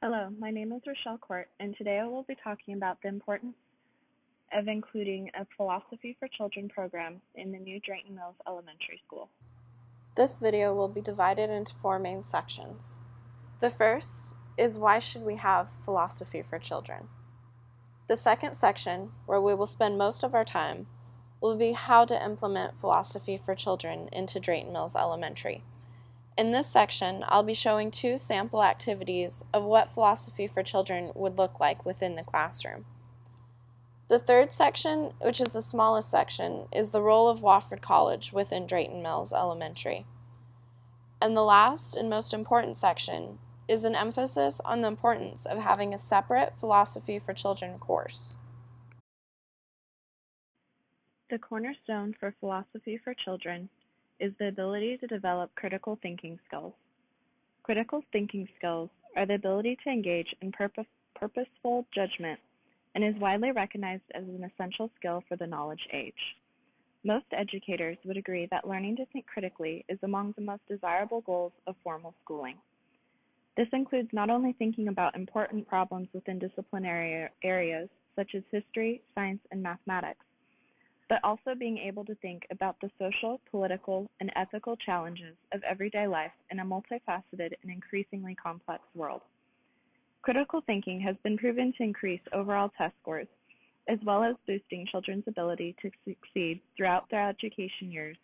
Hello, my name is Rochelle Court, and today I will be talking about the importance of including a Philosophy for Children program in the new Drayton Mills Elementary School. This video will be divided into four main sections. The first is why should we have philosophy for children? The second section, where we will spend most of our time, will be how to implement philosophy for children into Drayton Mills Elementary. In this section, I'll be showing two sample activities of what philosophy for children would look like within the classroom. The third section, which is the smallest section, is the role of Wofford College within Drayton Mills Elementary. And the last and most important section is an emphasis on the importance of having a separate philosophy for children course. The cornerstone for philosophy for children is the ability to develop critical thinking skills. Critical thinking skills are the ability to engage in purposeful judgment and is widely recognized as an essential skill for the knowledge age. Most educators would agree that learning to think critically is among the most desirable goals of formal schooling. This includes not only thinking about important problems within disciplinary areas such as history, science, and mathematics, but also being able to think about the social, political, and ethical challenges of everyday life in a multifaceted and increasingly complex world. Critical thinking has been proven to increase overall test scores, as well as boosting children's ability to succeed throughout their education years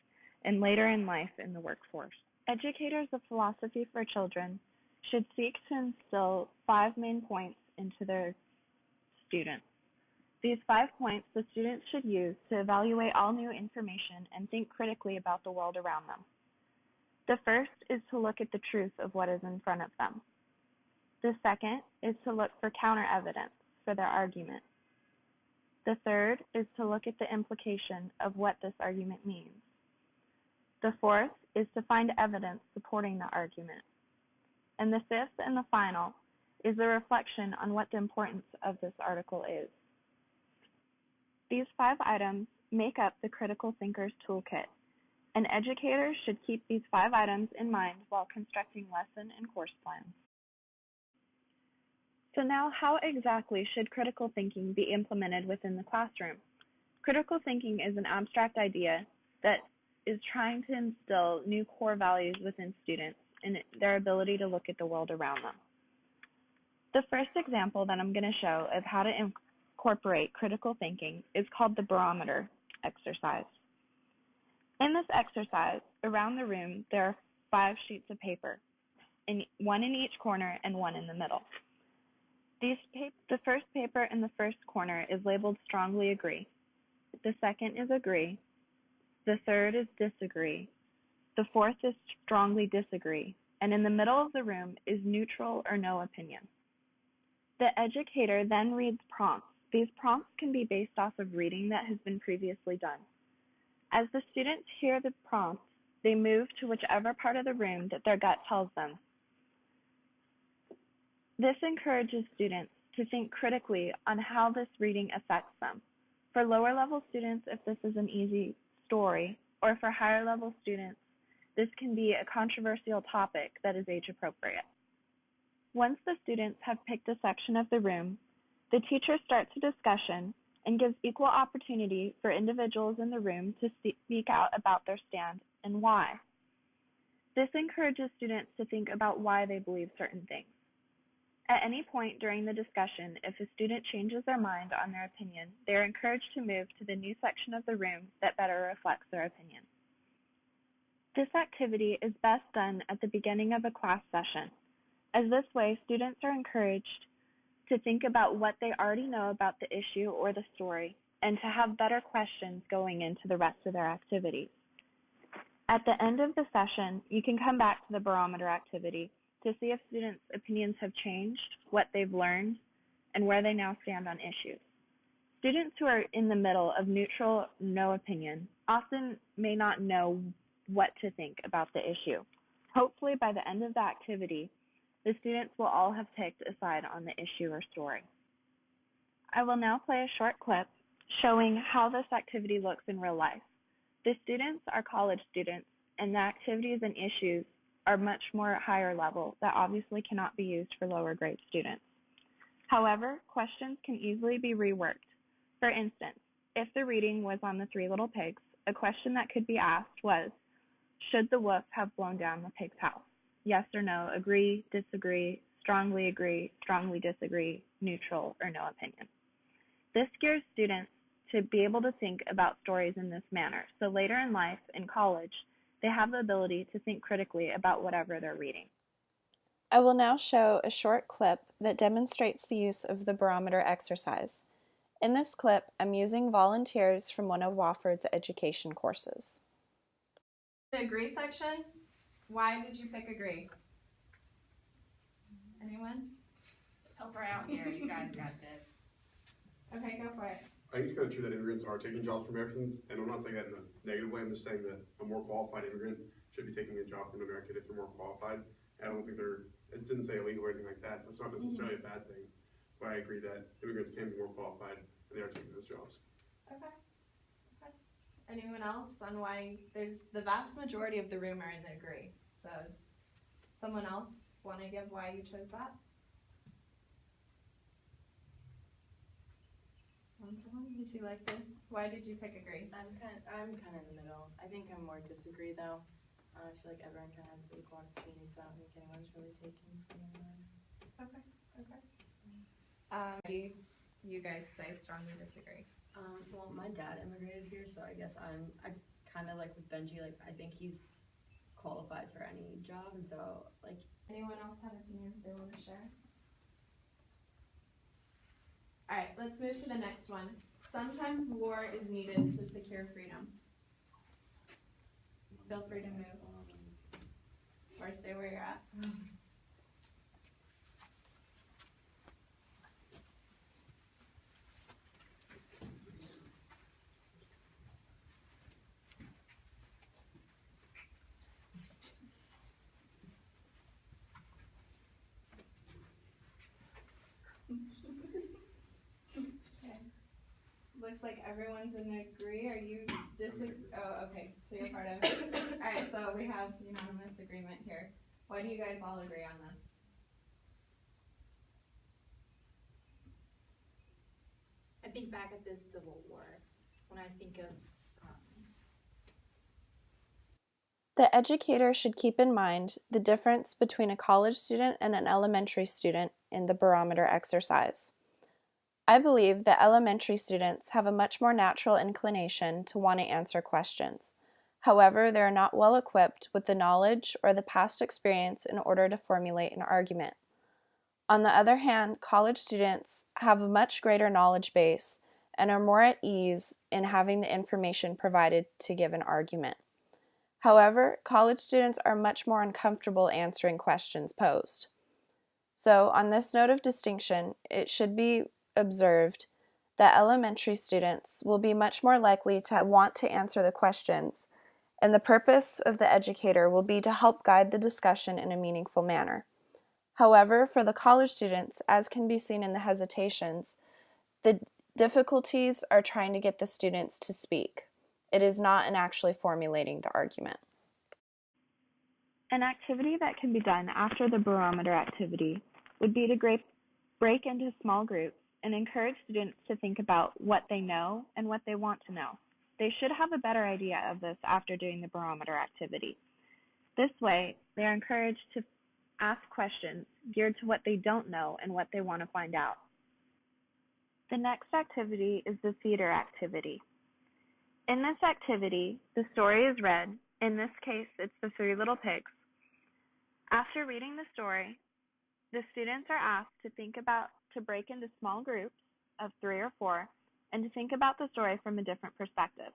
and later in life in the workforce. Educators of philosophy for children should seek to instill 5 main points into their students. These 5 points the students should use to evaluate all new information and think critically about the world around them. The first is to look at the truth of what is in front of them. The second is to look for counter-evidence for their argument. The third is to look at the implication of what this argument means. The fourth is to find evidence supporting the argument. And the fifth and the final is the reflection on what the importance of this article is. These 5 items make up the Critical Thinker's Toolkit, and educators should keep these 5 items in mind while constructing lesson and course plans. So now, how exactly should critical thinking be implemented within the classroom? Critical thinking is an abstract idea that is trying to instill new core values within students and their ability to look at the world around them. The first example that I'm going to show of how to incorporate critical thinking is called the barometer exercise. In this exercise, around the room, there are 5 sheets of paper, one in each corner and one in the middle. The first paper in the first corner is labeled strongly agree. The second is agree. The third is disagree. The fourth is strongly disagree. And in the middle of the room is neutral or no opinion. The educator then reads prompts. These prompts can be based off of reading that has been previously done. As the students hear the prompts, they move to whichever part of the room that their gut tells them. This encourages students to think critically on how this reading affects them. For lower level students, if this is an easy story, or for higher level students, this can be a controversial topic that is age appropriate. Once the students have picked a section of the room, the teacher starts a discussion and gives equal opportunity for individuals in the room to speak out about their stand and why. This encourages students to think about why they believe certain things. At any point during the discussion, if a student changes their mind on their opinion, they are encouraged to move to the new section of the room that better reflects their opinion. This activity is best done at the beginning of a class session, as this way students are encouraged to think about what they already know about the issue or the story, and to have better questions going into the rest of their activities. At the end of the session, you can come back to the barometer activity to see if students' opinions have changed, what they've learned, and where they now stand on issues. Students who are in the middle of neutral, no opinion often may not know what to think about the issue. Hopefully, by the end of the activity, the students will all have picked a side on the issue or story. I will now play a short clip showing how this activity looks in real life. The students are college students, and the activities and issues are much more higher level that obviously cannot be used for lower grade students. However, questions can easily be reworked. For instance, if the reading was on the Three Little Pigs, a question that could be asked was, should the wolf have blown down the pig's house? Yes or no, agree, disagree, strongly disagree, neutral, or no opinion. This gears students to be able to think about stories in this manner, so later in life, in college, they have the ability to think critically about whatever they're reading. I will now show a short clip that demonstrates the use of the barometer exercise. In this clip, I'm using volunteers from one of Wofford's education courses. The agree section, why did you pick agree? Anyone? Help her out here, you guys got this. Okay, go for it. I think it's kind of true that immigrants are taking jobs from Americans, and I'm not saying that in a negative way. I'm just saying that a more qualified immigrant should be taking a job from an American if they're more qualified. And I don't think it didn't say illegal or anything like that, so it's not necessarily a bad thing. But I agree that immigrants can be more qualified and they are taking those jobs. Okay. Anyone else on why there's the vast majority of the room are in the agree? So does someone else want to give why you chose that? Would you like to? Why did you pick agree? I'm kind of in the middle. I think I'm more disagree though. I feel like everyone kind of has the equal opportunity, so I don't think anyone's really taking from anyone. Okay. You guys say strongly disagree. Well, my dad immigrated here, so I guess I kind of like with Benji. Like I think he's qualified for any job, and so like. Anyone else have opinions they want to share? All right, let's move to the next one. Sometimes war is needed to secure freedom. Feel free to move or stay where you're at. Looks like everyone's in agree. Are you disagree? Oh, okay. So you're part of it. All right. So we have unanimous agreement here. Why do you guys all agree on this? I think back at this Civil War when I think of. The educator should keep in mind the difference between a college student and an elementary student in the barometer exercise. I believe that elementary students have a much more natural inclination to want to answer questions. However, they are not well equipped with the knowledge or the past experience in order to formulate an argument. On the other hand, college students have a much greater knowledge base and are more at ease in having the information provided to give an argument. However, college students are much more uncomfortable answering questions posed. So, on this note of distinction, it should be observed that elementary students will be much more likely to want to answer the questions, and the purpose of the educator will be to help guide the discussion in a meaningful manner. However, for the college students, as can be seen in the hesitations, the difficulties are trying to get the students to speak. It is not in actually formulating the argument. An activity that can be done after the barometer activity would be to break into small groups and encourage students to think about what they know and what they want to know. They should have a better idea of this after doing the barometer activity. This way, they are encouraged to ask questions geared to what they don't know and what they want to find out. The next activity is the theater activity. In this activity, the story is read. In this case, it's the Three Little Pigs. After reading the story, the students are asked to break into small groups of 3 or 4 and to think about the story from a different perspective.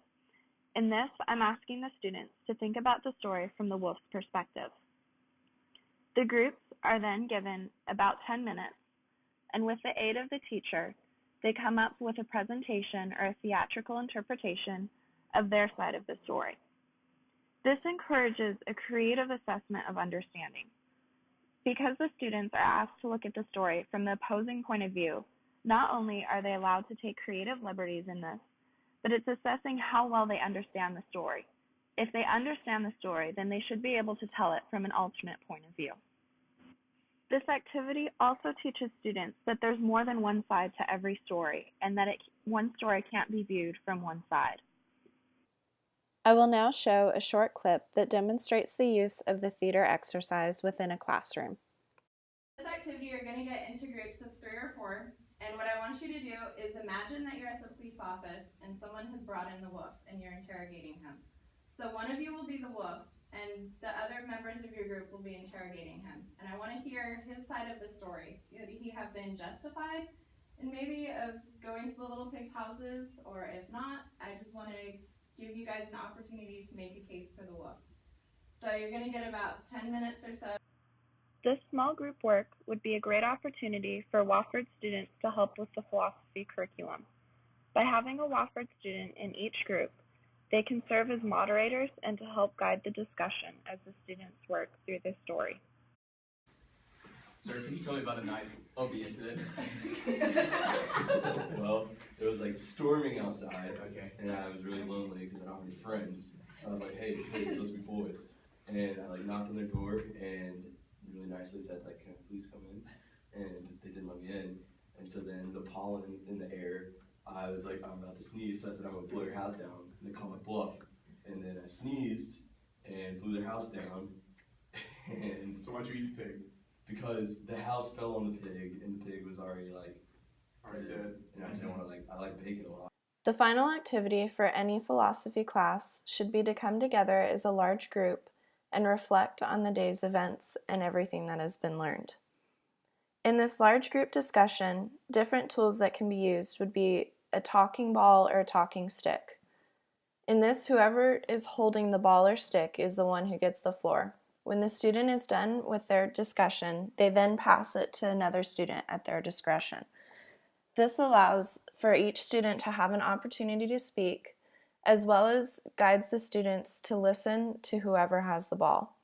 In this, I'm asking the students to think about the story from the wolf's perspective. The groups are then given about 10 minutes, and with the aid of the teacher, they come up with a presentation or a theatrical interpretation of their side of the story. This encourages a creative assessment of understanding. Because the students are asked to look at the story from the opposing point of view, not only are they allowed to take creative liberties in this, but it's assessing how well they understand the story. If they understand the story, then they should be able to tell it from an alternate point of view. This activity also teaches students that there's more than one side to every story, and that one story can't be viewed from one side. I will now show a short clip that demonstrates the use of the theater exercise within a classroom. This activity, you're going to get into groups of 3 or 4, and what I want you to do is imagine that you're at the police office and someone has brought in the wolf and you're interrogating him. So one of you will be the wolf and the other members of your group will be interrogating him. And I want to hear his side of the story. Could he have been justified in maybe of going to the little pigs' houses, or if not, I just want to give you guys an opportunity to make a case for the wolf. So you're going to get about 10 minutes or so. This small group work would be a great opportunity for Wofford students to help with the philosophy curriculum. By having a Wofford student in each group, they can serve as moderators and to help guide the discussion as the students work through this story. Sir, can you tell me about a night of the incident? Well, it was like storming outside, and I was really lonely because I don't have any friends. So I was like, hey, let's be boys. And I like knocked on their door and really nicely said, like, can I please come in? And they didn't let me in. And so then the pollen in the air, I was like, I'm about to sneeze, so I said, I'm gonna blow your house down. And they called my bluff. And then I sneezed and blew their house down. And So why'd you eat the pig? because the house fell on the pig, and the pig was already like Dead. and I didn't want to I like bacon a lot. The final activity for any philosophy class should be to come together as a large group and reflect on the day's events and everything that has been learned. In this large group discussion, different tools that can be used would be a talking ball or a talking stick. In this, whoever is holding the ball or stick is the one who gets the floor. When the student is done with their discussion, they then pass it to another student at their discretion. This allows for each student to have an opportunity to speak, as well as guides the students to listen to whoever has the ball.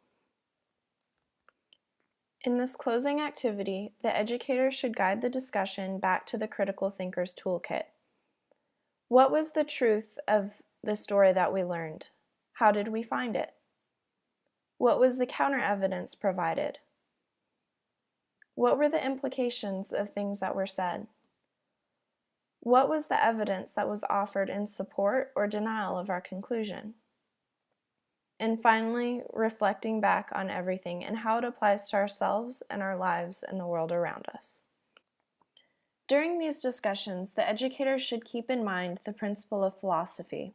In this closing activity, the educator should guide the discussion back to the Critical Thinkers Toolkit. What was the truth of the story that we learned? How did we find it? What was the counter evidence provided? What were the implications of things that were said? What was the evidence that was offered in support or denial of our conclusion? And finally, reflecting back on everything and how it applies to ourselves and our lives and the world around us. During these discussions, the educator should keep in mind the principle of philosophy,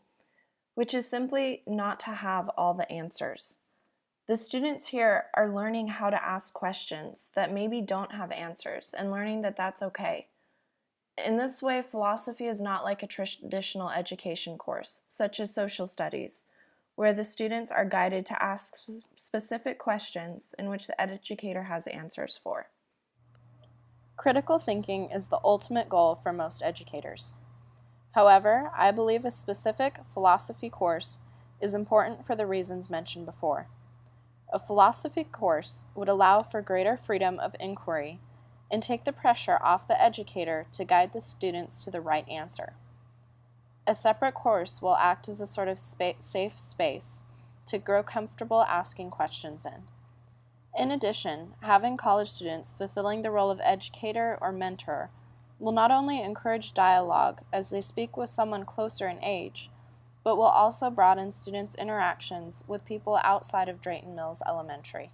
which is simply not to have all the answers. The students here are learning how to ask questions that maybe don't have answers and learning that that's okay. In this way, philosophy is not like a traditional education course, such as social studies, where the students are guided to ask specific questions in which the educator has answers for. Critical thinking is the ultimate goal for most educators. However, I believe a specific philosophy course is important for the reasons mentioned before. A philosophy course would allow for greater freedom of inquiry and take the pressure off the educator to guide the students to the right answer. A separate course will act as a sort of safe space to grow comfortable asking questions in. In addition, having college students fulfilling the role of educator or mentor will not only encourage dialogue as they speak with someone closer in age, but will also broaden students' interactions with people outside of Drayton Mills Elementary.